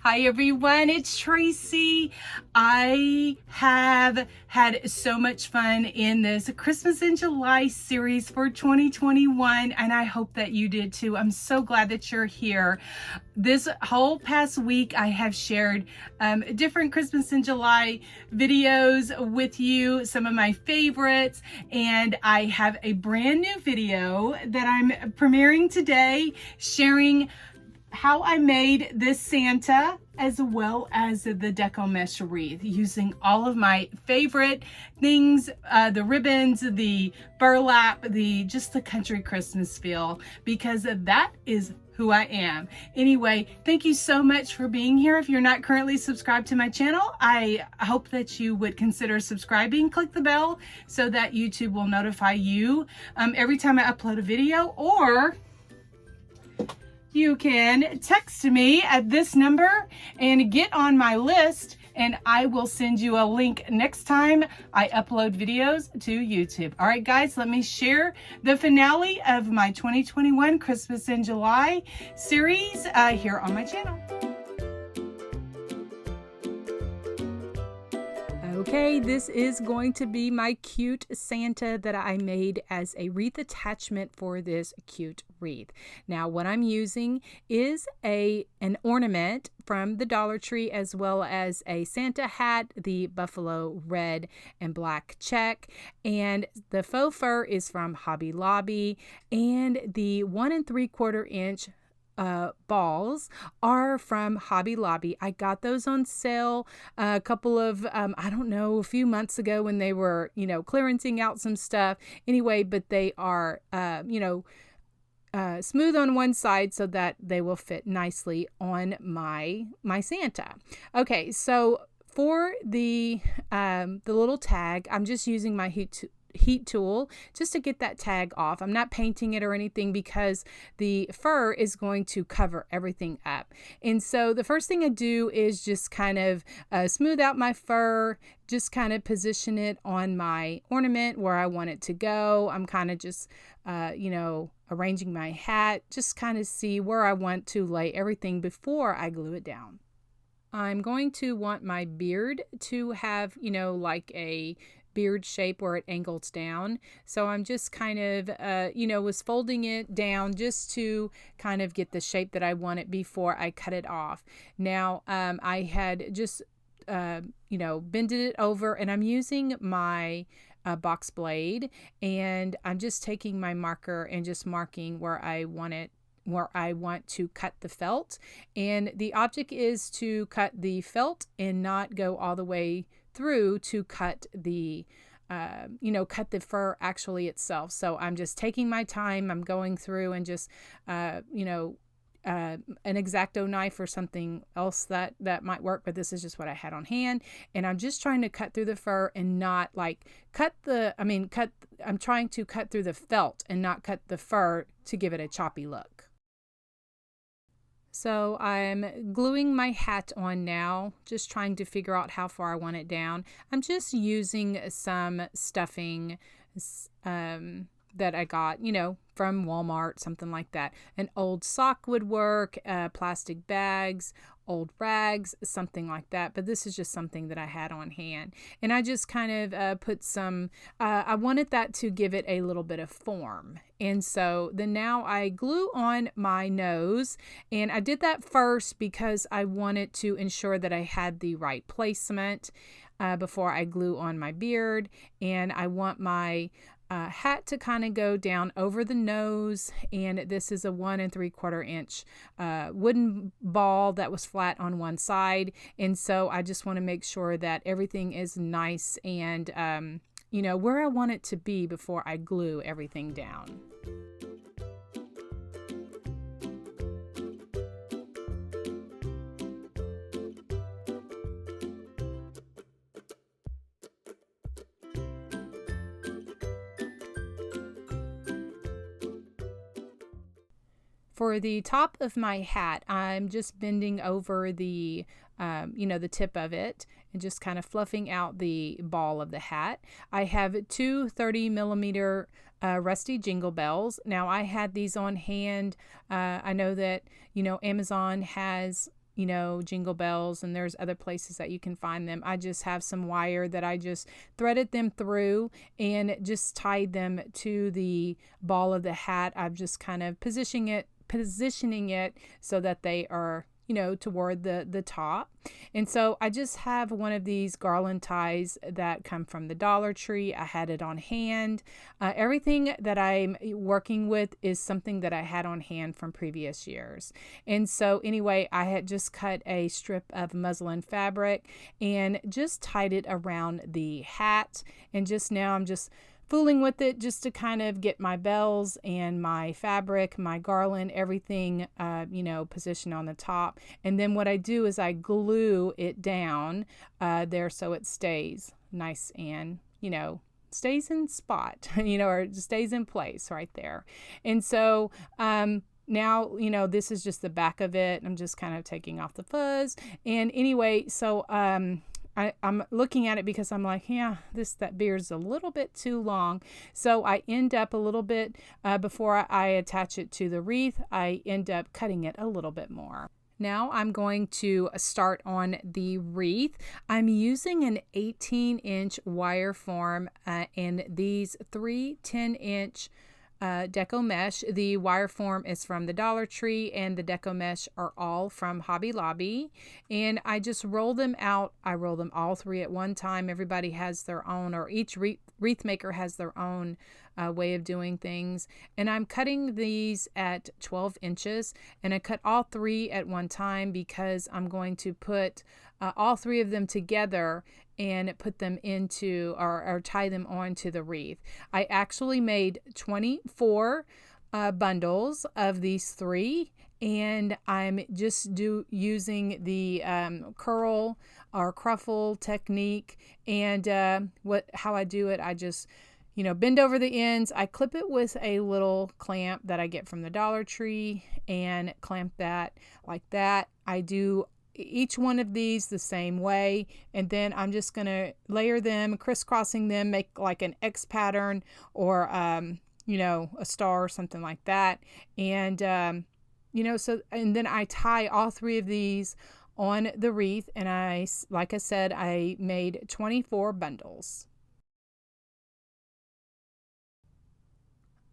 Hi everyone, it's Tracy. I have had so much fun in this Christmas in July series for 2021, and I hope that you did too. I'm so glad that you're here. This whole past week, I have shared different Christmas in July videos with you, some of my favorites, and I have a brand new video that I'm premiering today, sharing how I made this Santa as well as the Deco mesh wreath using all of my favorite things, the ribbons, the burlap, just the country Christmas feel, because that is who I am. Anyway, thank you so much for being here. If you're not currently subscribed to my channel, I hope that you would consider subscribing. Click the bell so that YouTube will notify you every time I upload a video, or you can text me at this number and get on my list, and I will send you a link next time I upload videos to YouTube. All right, guys, let me share the finale of my 2021 Christmas in July series here on my channel. Okay, this is going to be my cute Santa that I made as a wreath attachment for this cute wreath. Now, what I'm using is an ornament from the Dollar Tree, as well as a Santa hat, the buffalo red and black check, and the faux fur is from Hobby Lobby, and the 1 3/4 inch balls are from Hobby Lobby. I got those on sale a couple of, I don't know, a few months ago when they were, clearancing out some stuff. Anyway, but they are, smooth on one side so that they will fit nicely on my Santa. Okay, so for the little tag, I'm just using my heat tool just to get that tag off. I'm not painting it or anything because the fur is going to cover everything up. And so the first thing I do is just kind of smooth out my fur, just kind of position it on my ornament where I want it to go. I'm kind of just, arranging my hat, just kind of see where I want to lay everything before I glue it down. I'm going to want my beard to have, like a beard shape where it angles down. So I'm just kind of, was folding it down just to kind of get the shape that I wanted before I cut it off. Now, I had just, bended it over, and I'm using my box blade, and I'm just taking my marker and just marking where I want to cut the felt. And the object is to cut the felt and not go all the way through to cut the cut the fur actually itself. So I'm just taking my time. I'm going through and just an X-Acto knife or something else that might work, but this is just what I had on hand, and I'm just trying to cut through the fur and not like I'm trying to cut through the felt and not cut the fur to give it a choppy look. So I'm gluing my hat on now, just trying to figure out how far I want it down. I'm just using some stuffing that I got, from Walmart, something like that. An old sock would work, plastic bags, old rags, something like that. But this is just something that I had on hand. And I just kind of put some, I wanted that to give it a little bit of form. And so then now I glue on my nose, and I did that first because I wanted to ensure that I had the right placement before I glue on my beard. And I want my hat to kind of go down over the nose, and this is a 1 3/4 inch wooden ball that was flat on one side, and so I just want to make sure that everything is nice and where I want it to be before I glue everything down. For the top of my hat, I'm just bending over the tip of it and just kind of fluffing out the ball of the hat. I have two 30mm Rusty Jingle Bells. Now I had these on hand. I know that, Amazon has you know, Jingle Bells, and there's other places that you can find them. I just have some wire that I just threaded them through and just tied them to the ball of the hat. I'm just kind of positioning it so that they are, you know, toward the top. And so I just have one of these garland ties that come from the Dollar Tree. I had it on hand. Everything that I'm working with is something that I had on hand from previous years. And so anyway, I had just cut a strip of muslin fabric and just tied it around the hat. And just now I'm just fooling with it just to kind of get my bells and my fabric, my garland, everything, you know, positioned on the top. And then what I do is I glue it down there so it stays nice and, you know, stays in spot, you know, or stays in place right there. And so, now, you know, this is just the back of it. I'm just kind of taking off the fuzz. And anyway, so, I'm looking at it because I'm like, yeah, that beard's a little bit too long. So I end up a little bit, before I attach it to the wreath, I end up cutting it a little bit more. Now I'm going to start on the wreath. I'm using an 18-inch wire form and these 3 10-inch Deco mesh. The wire form is from the Dollar Tree and the Deco mesh are all from Hobby Lobby. And I just roll them out. I roll them all 3 at one time. Everybody has their own, or each wreath maker has their own way of doing things. And I'm cutting these at 12 inches. And I cut all 3 at one time because I'm going to put all 3 of them together and put them into or tie them onto the wreath. I actually made 24 bundles of these 3, and I'm just using the curl or cruffle technique. And how I do it, I just, you know, bend over the ends. I clip it with a little clamp that I get from the Dollar Tree and clamp that like that. I do each one of these the same way, and then I'm just going to layer them, crisscrossing them, make like an X pattern or you know, a star or something like that. And you know, so, and then I tie all 3 of these on the wreath, and like I said, I made 24 bundles.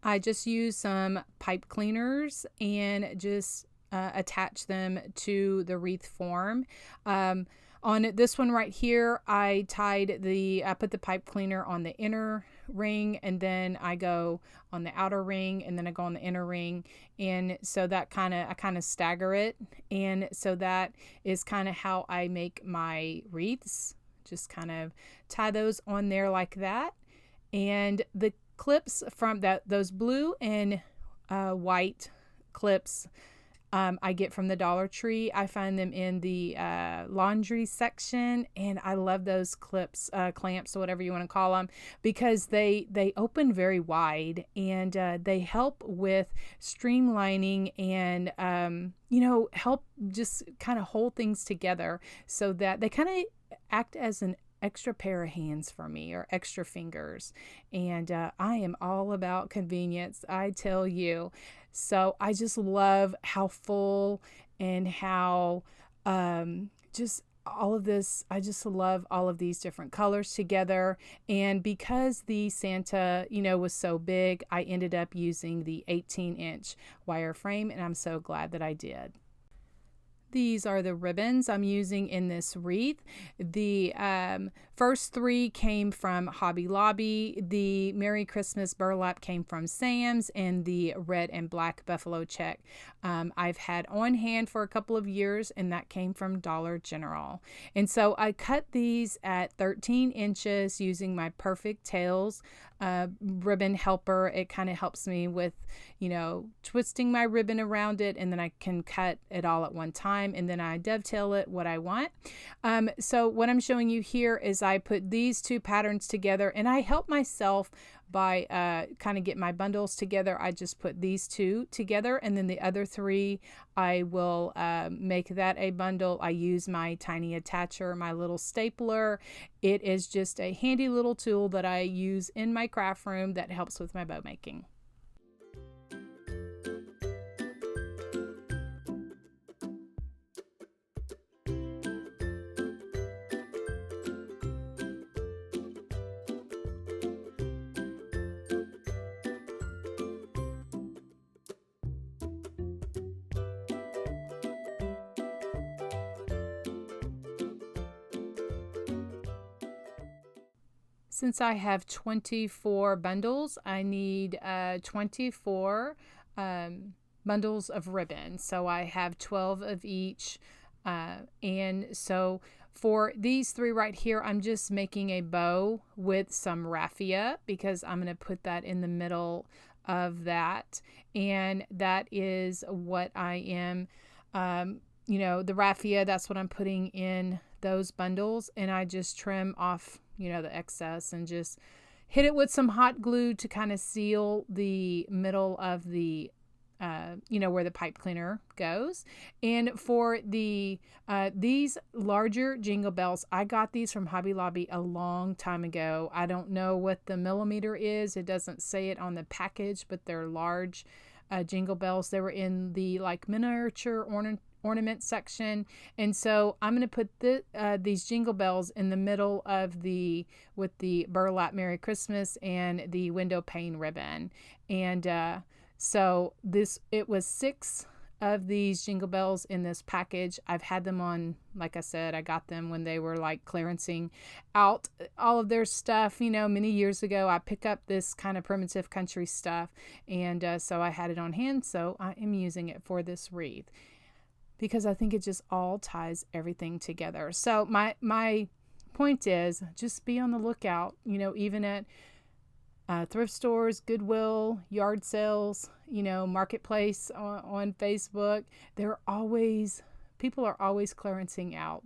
I just use some pipe cleaners and just attach them to the wreath form. On this one right here, I put the pipe cleaner on the inner ring, and then I go on the outer ring, and then I go on the inner ring. And so that I kind of stagger it. And so that is kind of how I make my wreaths. Just kind of tie those on there like that. And the clips from those blue and white clips, I get from the Dollar Tree. I find them in the laundry section, and I love those clips, clamps, or whatever you want to call them, because they open very wide, and they help with streamlining and you know, help just kind of hold things together, so that they kind of act as an extra pair of hands for me, or extra fingers. And I am all about convenience, I tell you. So I just love how full and how just all of this, I just love all of these different colors together. And because the Santa, you know, was so big, I ended up using the 18-inch wire frame, and I'm so glad that I did. These are the ribbons I'm using in this wreath. The first 3 came from Hobby Lobby. The Merry Christmas burlap came from Sam's, and the red and black buffalo check I've had on hand for a couple of years, and that came from Dollar General. And so I cut these at 13 inches using my Perfect Tails ribbon helper. It kind of helps me with, you know, twisting my ribbon around it, and then I can cut it all at one time, and then I dovetail it what I want. So what I'm showing you here is I put these 2 patterns together, and I help myself by kind of get my bundles together. I just put these 2 together, and then the other 3 I will make that a bundle. I use my tiny attacher, my little stapler. It is just a handy little tool that I use in my craft room that helps with my bow making. Since I have 24 bundles, I need 24 bundles of ribbon. So I have 12 of each. And so for these 3 right here, I'm just making a bow with some raffia because I'm going to put that in the middle of that. And that is what I am, the raffia, that's what I'm putting in those bundles. And I just trim off, the excess and just hit it with some hot glue to kind of seal the middle of the where the pipe cleaner goes. And for the these larger jingle bells, I got these from Hobby Lobby a long time ago. I don't know what the millimeter is. It doesn't say it on the package, but they're large jingle bells. They were in the miniature ornament section. And so I'm going to put these jingle bells in the middle of with the burlap Merry Christmas and the window pane ribbon. And so it was 6 of these jingle bells in this package. I've had them on, like I said, I got them when they were clearancing out all of their stuff, many years ago. I pick up this kind of primitive country stuff. And so I had it on hand. So I am using it for this wreath because I think it just all ties everything together. So my point is just be on the lookout, even at thrift stores, Goodwill, yard sales, marketplace on Facebook. People are always clearancing out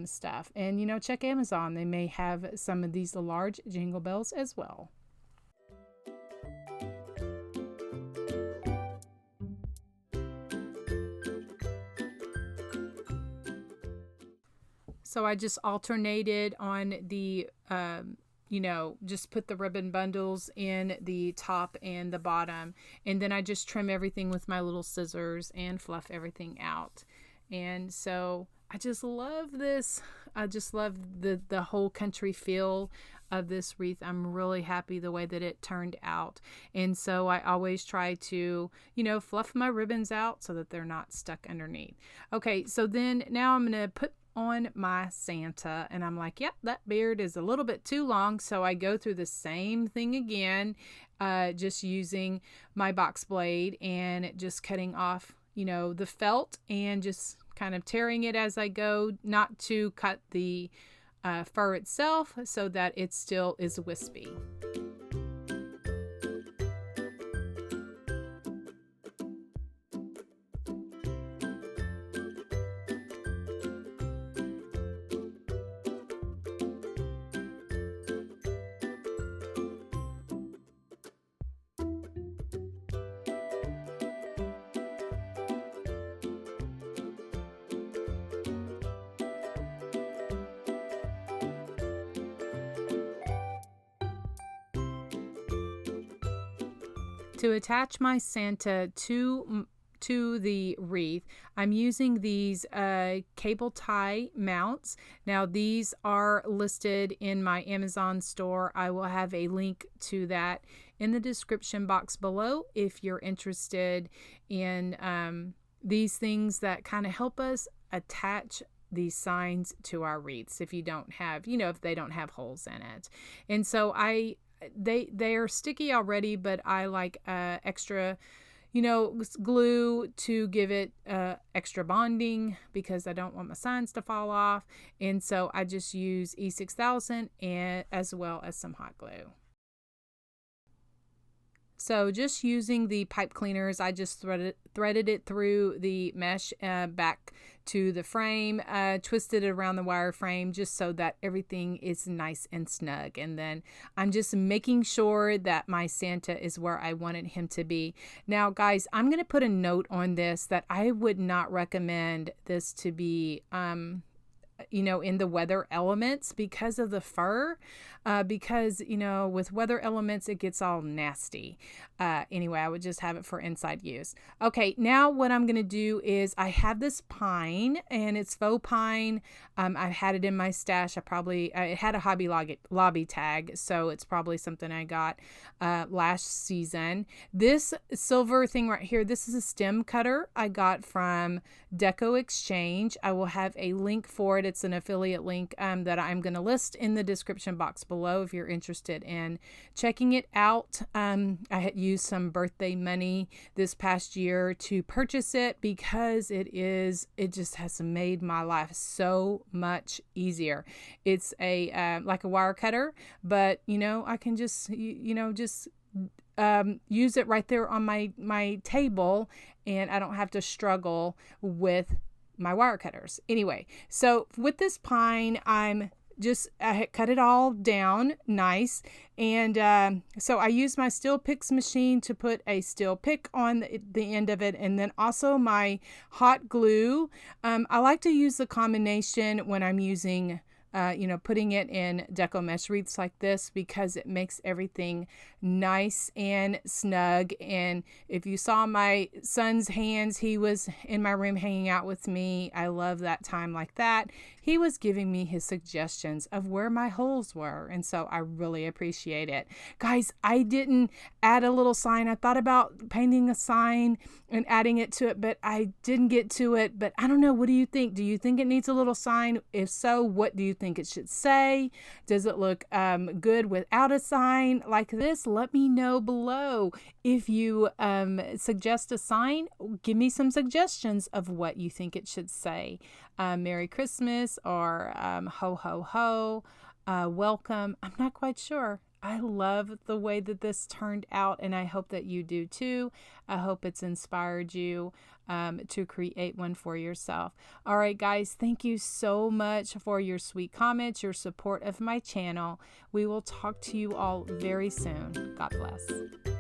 stuff. And, check Amazon. They may have some of these large jingle bells as well. So I just alternated on the just put the ribbon bundles in the top and the bottom. And then I just trim everything with my little scissors and fluff everything out. And so I just love this. I just love the whole country feel of this wreath. I'm really happy the way that it turned out. And so I always try to, fluff my ribbons out so that they're not stuck underneath. Okay, so then now I'm going to put on my Santa, and I'm like, yep, that beard is a little bit too long. So I go through the same thing again, just using my box blade and just cutting off, the felt and just kind of tearing it as I go, not to cut the fur itself so that it still is wispy. To attach my Santa to the wreath, I'm using these cable tie mounts. Now these are listed in my Amazon store. I will have a link to that in the description box below if you're interested in these things that kind of help us attach these signs to our wreaths if you don't have, if they don't have holes in it. And so they are sticky already, but I like extra, glue to give it extra bonding because I don't want my signs to fall off. And so I just use E6000 and as well as some hot glue. So just using the pipe cleaners, I just threaded it through the mesh back to the frame, twisted it around the wire frame just so that everything is nice and snug. And then I'm just making sure that my Santa is where I wanted him to be. Now, guys, I'm going to put a note on this that I would not recommend this to be in the weather elements because of the fur, because, with weather elements, it gets all nasty. Anyway, I would just have it for inside use. Okay, now what I'm going to do is I have this pine and it's faux pine. I've had it in my stash. It had a Hobby Lobby tag, so it's probably something I got last season. This silver thing right here, this is a stem cutter I got from Deco Exchange. I will have a link for it it. It's an affiliate link that I'm going to list in the description box below if you're interested in checking it out. I had used some birthday money this past year to purchase it because it just has made my life so much easier. It's a like a wire cutter, but I can just use it right there on my table, and I don't have to struggle with my wire cutters. Anyway, so with this pine, I had cut it all down nice, and so I used my steel picks machine to put a steel pick on the end of it, and then also my hot glue. I like to use the combination when I'm using putting it in Deco mesh wreaths like this, because it makes everything nice and snug. And if you saw my son's hands, he was in my room hanging out with me. I love that time like that. He was giving me his suggestions of where my holes were, and so I really appreciate it. Guys, I didn't add a little sign. I thought about painting a sign and adding it to it, but I didn't get to it. But I don't know. What do you think? Do you think it needs a little sign? If so, what do you think it should say? Does it look good without a sign like this? Let me know below. If you suggest a sign, give me some suggestions of what you think it should say. Merry Christmas, or ho ho ho, welcome. I'm not quite sure. I love the way that this turned out, and I hope that you do too. I hope it's inspired you to create one for yourself. All right, guys, thank you so much for your sweet comments, your support of my channel. We will talk to you all very soon. God bless.